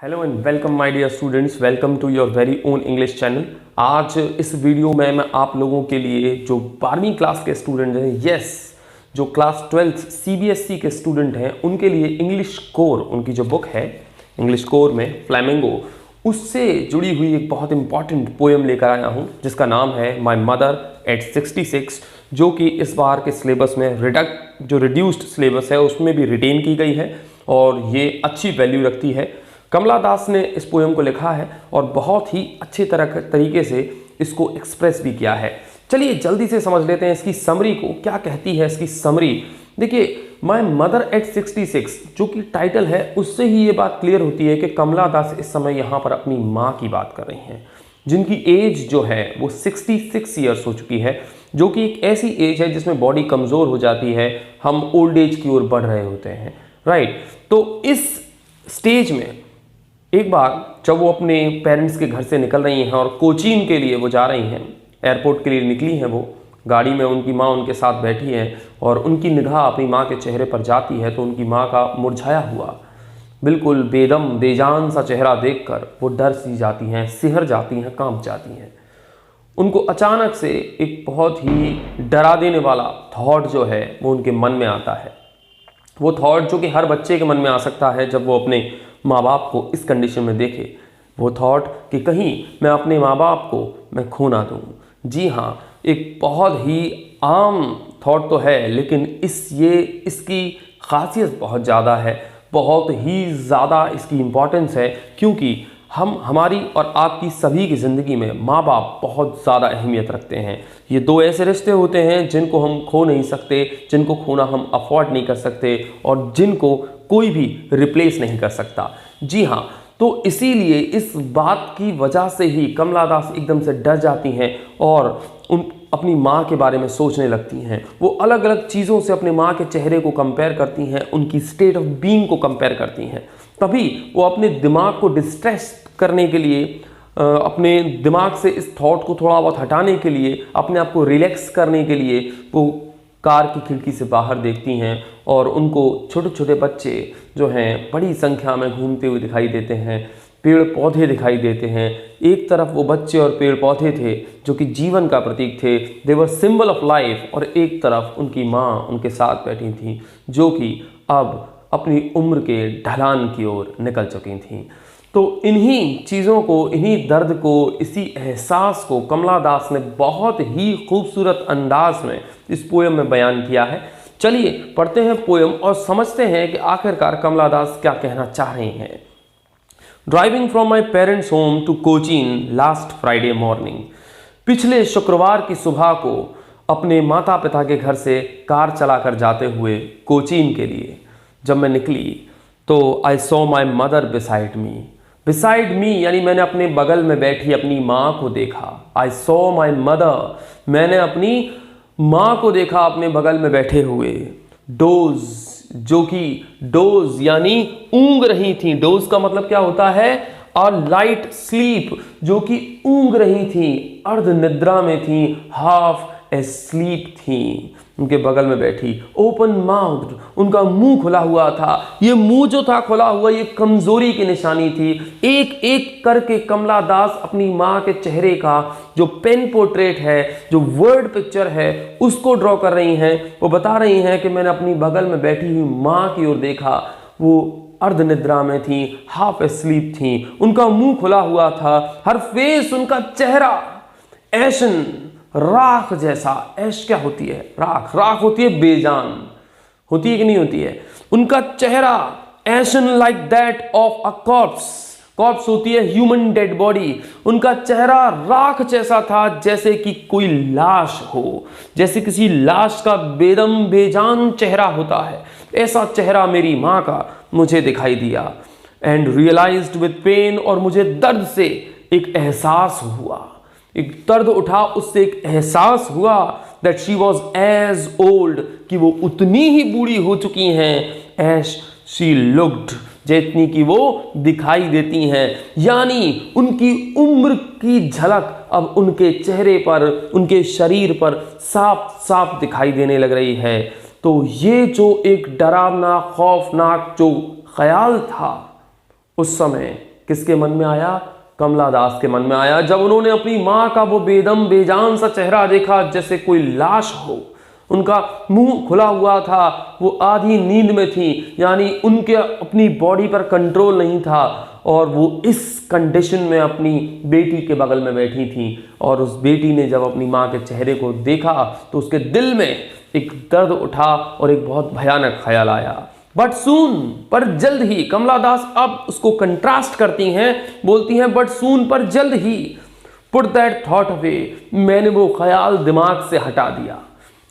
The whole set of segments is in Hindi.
Hello and welcome my dear students, welcome to your very own English channel. आज इस वीडियो में मैं आप लोगों के लिए जो 12वीं क्लास के स्टूडेंट हैं, जो क्लास 12th CBSE के स्टूडेंट हैं, उनके लिए इंग्लिश कोर, उनकी जो बुक है इंग्लिश कोर में फ्लैमिंगो, उससे जुड़ी हुई एक बहुत इंपॉर्टेंट पोएम लेकर आया हूँ जिसका नाम है माई मदर एट 66, जो कि इस बार के सिलेबस में रिड्यूस्ड सिलेबस है उसमें भी रिटेन की गई है और ये अच्छी वैल्यू रखती है। कमला दास ने इस पोएम को लिखा है और बहुत ही अच्छे तरीके से इसको एक्सप्रेस भी किया है। चलिए जल्दी से समझ लेते हैं इसकी समरी को, क्या कहती है इसकी समरी। देखिए, माय मदर एट 66 जो कि टाइटल है, उससे ही ये बात क्लियर होती है कि कमला दास इस समय यहाँ पर अपनी माँ की बात कर रही हैं, जिनकी एज जो है वो 66 ईयर्स हो चुकी है, जो कि एक ऐसी एज है जिसमें बॉडी कमज़ोर हो जाती है, हम ओल्ड एज की ओर बढ़ रहे होते हैं, राइट। तो इस स्टेज में एक बार जब वो अपने पेरेंट्स के घर से निकल रही हैं और कोचीन के लिए वो जा रही हैं, एयरपोर्ट के लिए निकली हैं, वो गाड़ी में उनकी माँ उनके साथ बैठी है और उनकी निगाह अपनी माँ के चेहरे पर जाती है तो उनकी माँ का मुरझाया हुआ बिल्कुल बेदम बेजान सा चेहरा देखकर वो डर सी जाती हैं, सिहर जाती हैं, कांप जाती हैं। उनको अचानक से एक बहुत ही डरा देने वाला थॉट जो है वो उनके मन में आता है। वो थॉट जो कि हर बच्चे के मन में आ सकता है जब वो अपने माँ बाप को इस कंडीशन में देखे, वो थॉट कि कहीं मैं अपने माँ बाप को मैं खो ना दूँ। जी हाँ, एक बहुत ही आम थॉट तो है, लेकिन इसकी खासियत बहुत ज़्यादा है, बहुत ही ज़्यादा इसकी इम्पोर्टेंस है, क्योंकि हमारी और आपकी सभी की ज़िंदगी में माँ बाप बहुत ज़्यादा अहमियत रखते हैं। ये दो ऐसे रिश्ते होते हैं जिनको हम खो नहीं सकते, जिनको खोना हम अफोर्ड नहीं कर सकते और जिनको कोई भी रिप्लेस नहीं कर सकता। जी हाँ, तो इसीलिए इस बात की वजह से ही कमला दास एकदम से डर जाती हैं और अपनी माँ के बारे में सोचने लगती हैं। वो अलग अलग चीज़ों से अपने माँ के चेहरे को कंपेयर करती हैं, उनकी स्टेट ऑफ बीइंग को कंपेयर करती हैं। तभी वो अपने दिमाग को डिस्ट्रेस करने के लिए, अपने दिमाग से इस थॉट को थोड़ा बहुत हटाने के लिए, अपने आप को रिलैक्स करने के लिए वो कार की खिड़की से बाहर देखती हैं और उनको छोटे छोटे बच्चे जो हैं बड़ी संख्या में घूमते हुए दिखाई देते हैं, पेड़ पौधे दिखाई देते हैं। एक तरफ वो बच्चे और पेड़ पौधे थे जो कि जीवन का प्रतीक थे, दे वर सिंबल ऑफ लाइफ, और एक तरफ उनकी माँ उनके साथ बैठी थी जो कि अब अपनी उम्र के ढलान की ओर निकल चुकी थी। तो इन्हीं चीज़ों को, इन्हीं दर्द को, इसी एहसास को कमला दास ने बहुत ही खूबसूरत अंदाज में इस पोएम में बयान किया है। चलिए पढ़ते हैं पोएम और समझते हैं कि आखिरकार कमला दास क्या कहना चाह रही हैं। Driving from my parents home to Cochin last Friday morning. पिछले शुक्रवार की सुबह को अपने माता पिता के घर से कार चलाकर जाते हुए कोचीन के लिए जब मैं निकली तो I saw my mother beside me यानी मैंने अपने बगल में बैठी अपनी माँ को देखा। आई सॉ माई मदर, मैंने अपनी माँ को देखा अपने बगल में बैठे हुए। डोज, जो कि डोज यानी ऊँग रही थी। डोज का मतलब क्या होता है? अ लाइट स्लीप, जो कि ऊँग रही थी, अर्ध निद्रा में थी, हाफ एस्लीप थी, उनके बगल में बैठी। ओपन माउथ, उनका मुंह खुला हुआ था। ये मुंह जो था खुला हुआ, ये कमजोरी की निशानी थी। एक एक करके कमला दास अपनी माँ के चेहरे का जो पेन पोर्ट्रेट है, जो वर्ड पिक्चर है, उसको ड्रॉ कर रही हैं। वो बता रही हैं कि मैंने अपनी बगल में बैठी हुई माँ की ओर देखा, वो अर्ध निद्रा में थी, हाफ एस्लीप थी, उनका मुंह खुला हुआ था, हर फेस, उनका चेहरा ऐशन, राख जैसा। ऐश क्या होती है? राख। राख होती है बेजान, होती है कि नहीं होती है? उनका चेहरा ashen like that of a corpse. Corpse होती है ह्यूमन डेड बॉडी। उनका चेहरा राख जैसा था, जैसे कि कोई लाश हो, जैसे किसी लाश का बेदम बेजान चेहरा होता है, ऐसा चेहरा मेरी माँ का मुझे दिखाई दिया। एंड रियलाइज्ड विद पेन, और मुझे दर्द से एक एहसास हुआ, एक दर्द उठा, उससे एक एहसास हुआ that she was as old, कि वो उतनी ही बूढ़ी हो चुकी हैं, एज शी लुक्ड, जितनी कि वो दिखाई देती हैं। यानी उनकी उम्र की झलक अब उनके चेहरे पर, उनके शरीर पर साफ साफ दिखाई देने लग रही है। तो ये जो एक डरावना खौफनाक जो ख्याल था उस समय किसके मन में आया? कमला दास के मन में आया जब उन्होंने अपनी माँ का वो बेदम बेजान सा चेहरा देखा, जैसे कोई लाश हो। उनका मुंह खुला हुआ था, वो आधी नींद में थी, यानी उनके अपनी बॉडी पर कंट्रोल नहीं था, और वो इस कंडीशन में अपनी बेटी के बगल में बैठी थी। और उस बेटी ने जब अपनी माँ के चेहरे को देखा तो उसके दिल में एक दर्द उठा और एक बहुत भयानक ख्याल आया। बट सून, पर जल्द ही, कमला दास अब उसको कंट्रास्ट करती हैं, बोलती हैं बट सून, पर जल्द ही, पुट दैट थॉट अवे, मैंने वो ख्याल दिमाग से हटा दिया।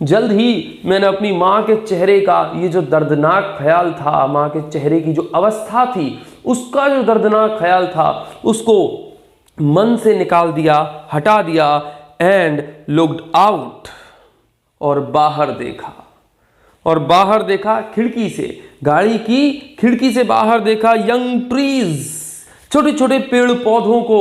जल्द ही मैंने अपनी माँ के चेहरे का ये जो दर्दनाक ख्याल था, माँ के चेहरे की जो अवस्था थी, उसका जो दर्दनाक ख्याल था, उसको मन से निकाल दिया, हटा दिया। एंड लुक्ड आउट, और बाहर देखा, और बाहर देखा खिड़की से, गाड़ी की खिड़की से बाहर देखा यंग ट्रीज, छोटे छोटे पेड़ पौधों को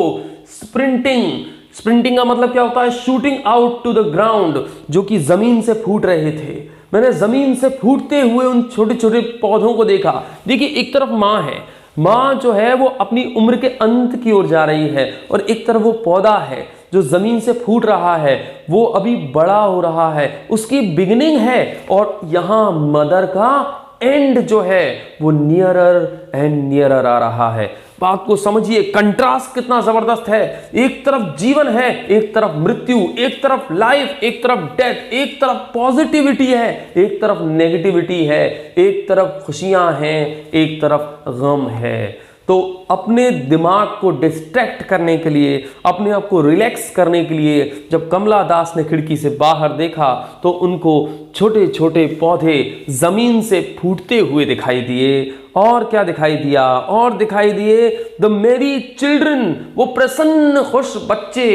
स्प्रिंटिंग का मतलब क्या होता है? Shooting out to the ground, जो कि जमीन से फूट रहे थे। मैंने जमीन से फूटते हुए उन छोटे छोटे पौधों को देखा। देखिए, एक तरफ माँ है, माँ जो है वो अपनी उम्र के अंत की ओर जा रही है, और एक तरफ वो पौधा है जो जमीन से फूट रहा है, वो अभी बड़ा हो रहा है, उसकी बिगिनिंग है, और यहाँ मदर का एंड जो है वो नियरर एंड नियरर आ रहा है। बात को समझिए, कंट्रास्ट कितना जबरदस्त है। एक तरफ जीवन है, एक तरफ मृत्यु, एक तरफ लाइफ, एक तरफ डेथ, एक तरफ पॉजिटिविटी है, एक तरफ नेगेटिविटी है, एक तरफ खुशियां हैं, एक तरफ गम है। तो अपने दिमाग को डिस्ट्रैक्ट करने के लिए, अपने आप को रिलैक्स करने के लिए जब कमला दास ने खिड़की से बाहर देखा तो उनको छोटे छोटे पौधे जमीन से फूटते हुए दिखाई दिए। और क्या दिखाई दिया? और दिखाई दिए द मेरी चिल्ड्रन, वो प्रसन्न खुश बच्चे,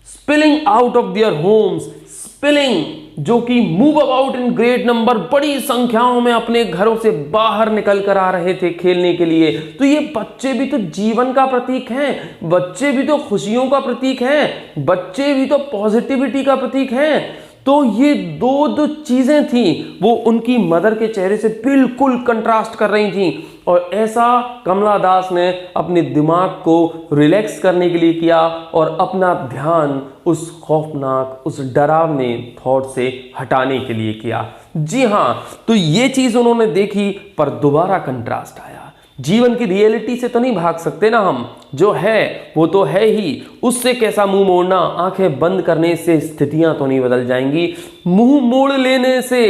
spilling out of their homes, spilling जो कि move about in great number, बड़ी संख्याओं में अपने घरों से बाहर निकल कर आ रहे थे खेलने के लिए। तो ये बच्चे भी तो जीवन का प्रतीक हैं, बच्चे भी तो खुशियों का प्रतीक हैं, बच्चे भी तो पॉजिटिविटी का प्रतीक हैं। तो ये दो चीजें थी, वो उनकी मदर के चेहरे से बिल्कुल कंट्रास्ट कर रही थी। और ऐसा कमला दास ने अपने दिमाग को रिलैक्स करने के लिए किया और अपना ध्यान उस खौफनाक, उस डरावने थॉट से हटाने के लिए किया। जी हाँ, तो ये चीज उन्होंने देखी, पर दोबारा कंट्रास्ट आया। जीवन की रियलिटी से तो नहीं भाग सकते ना हम, जो है वो तो है ही, उससे कैसा मुंह मोड़ना? आंखें बंद करने से स्थितियां तो नहीं बदल जाएंगी, मुंह मोड़ लेने से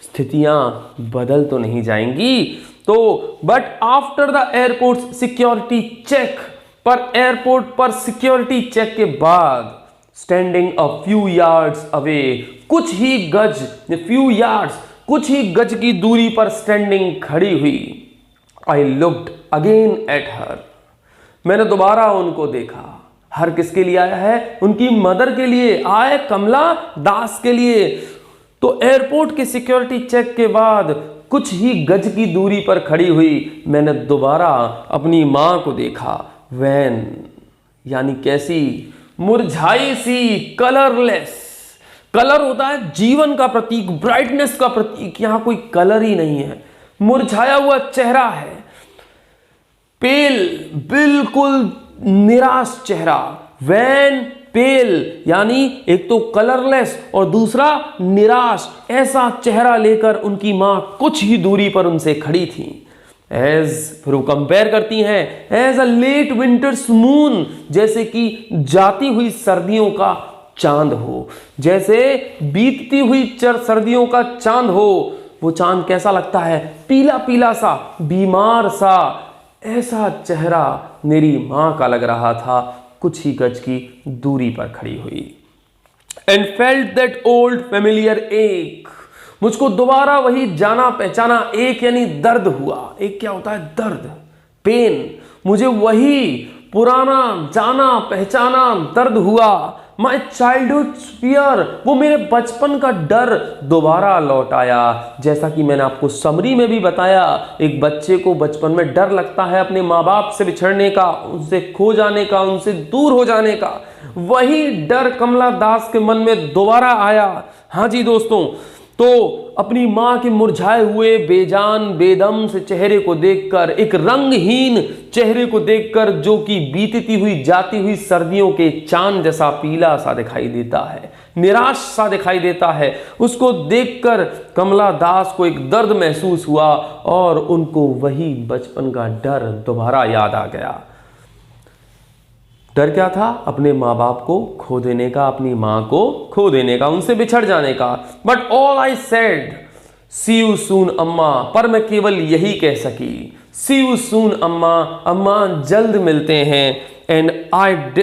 स्थितियां बदल तो नहीं जाएंगी। तो but after the airport security check, पर एयरपोर्ट पर सिक्योरिटी चेक के बाद, standing a few yards away, कुछ ही गज, फ्यू यार्ड्स, कुछ ही गज की दूरी पर स्टैंडिंग खड़ी हुई। I looked again at her, मैंने दोबारा उनको देखा। हर किसके लिए आया है? उनकी मदर के लिए, आए कमला दास के लिए। तो एयरपोर्ट के सिक्योरिटी चेक के बाद कुछ ही गज की दूरी पर खड़ी हुई मैंने दोबारा अपनी मां को देखा। वैन, यानी कैसी? मुरझाई सी, कलरलेस। कलर होता है जीवन का प्रतीक, ब्राइटनेस का प्रतीक, यहां कोई कलर ही नहीं है, मुरझाया हुआ चेहरा है, पेल, बिल्कुल निराश चेहरा। वैन, पेल, यानी एक तो कलरलेस और दूसरा निराश, ऐसा चेहरा लेकर उनकी मां कुछ ही दूरी पर उनसे खड़ी थी। एज, फिर वो कंपेयर करती हैं, as a late winter's moon, जैसे कि जाती हुई सर्दियों का चांद हो, जैसे बीतती हुई सर्दियों का चांद हो। वो चांद कैसा लगता है? पीला पीला सा, बीमार सा, ऐसा चेहरा मेरी मां का लग रहा था, कुछ ही गज की दूरी पर खड़ी हुई। And felt that old familiar एक, मुझको दोबारा वही जाना पहचाना एक, यानी दर्द हुआ। एक क्या होता है? दर्द, पेन। मुझे वही पुराना जाना पहचाना दर्द हुआ। माई चाइल्डहुड फियर, वो मेरे बचपन का डर दोबारा लौट आया। जैसा कि मैंने आपको समरी में भी बताया, एक बच्चे को बचपन में डर लगता है अपने माँ बाप से बिछड़ने का, उनसे खो जाने का, उनसे दूर हो जाने का। वही डर कमला दास के मन में दोबारा आया। हाँ जी दोस्तों, तो अपनी माँ के मुरझाए हुए बेजान बेदम से चेहरे को देखकर, एक रंगहीन चेहरे को देखकर जो कि बीतती हुई जाती हुई सर्दियों के चांद जैसा पीला सा दिखाई देता है, निराश सा दिखाई देता है, उसको देखकर कमला दास को एक दर्द महसूस हुआ और उनको वही बचपन का डर दोबारा याद आ गया। डर क्या था? अपने माँ बाप को खो देने का, अपनी माँ को खो देने का, उनसे बिछड़ जाने का। But all I said see you soon अम्मा, पर मैं केवल यही कह सकी, सी यू सून अम्मा, अम्मा जल्द मिलते हैं। And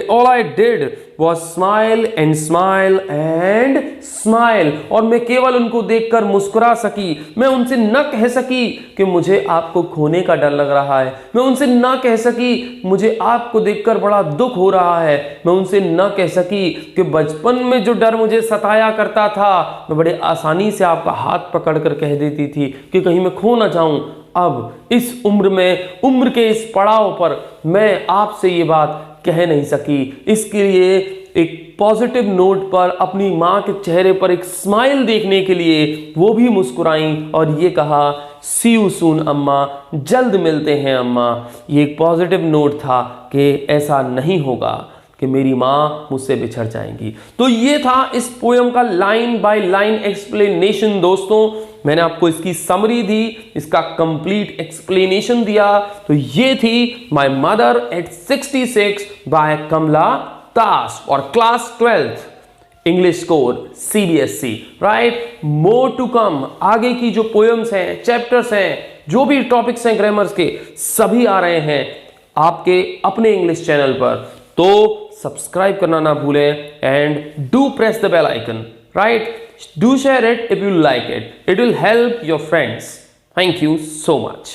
all I did was smile and smile and smile, और मैं केवल उनको देखकर मुस्कुरा सकी। मैं उनसे न कह सकी कि मुझे आपको खोने का डर लग रहा है, मैं उनसे न कह सकी मुझे आपको देखकर बड़ा दुख हो रहा है, मैं उनसे न कह सकी कि बचपन में जो डर मुझे सताया करता था, मैं बड़े आसानी से आपका हाथ पकड़कर कह देती थी कि कहीं मैं खो ना जाऊं। अब इस उम्र में, उम्र के इस पड़ाव पर मैं आपसे ये बात कह नहीं सकी। इसके लिए एक पॉजिटिव नोट पर अपनी माँ के चेहरे पर एक स्माइल देखने के लिए वो भी मुस्कुराईं और ये कहा, सी यू सून अम्मा, जल्द मिलते हैं अम्मा। ये एक पॉजिटिव नोट था कि ऐसा नहीं होगा कि मेरी माँ मुझसे बिछड़ जाएंगी। तो ये था इस पोयम का लाइन बाय लाइन एक्सप्लेनेशन। दोस्तों, मैंने आपको इसकी समरी दी, इसका कंप्लीट एक्सप्लेनेशन दिया। तो ये थी my mother at 66 by Kamala Das और class 12th English score CBSE, right. More to come, आगे की जो पोयम्स हैं, चैप्टर्स हैं, जो भी टॉपिक्स हैं ग्रामर्स के, सभी आ रहे हैं आपके अपने इंग्लिश चैनल पर। तो सब्सक्राइब करना ना भूलें and do press the bell icon, right? Do share it if you like it. It will help your friends. Thank you so much.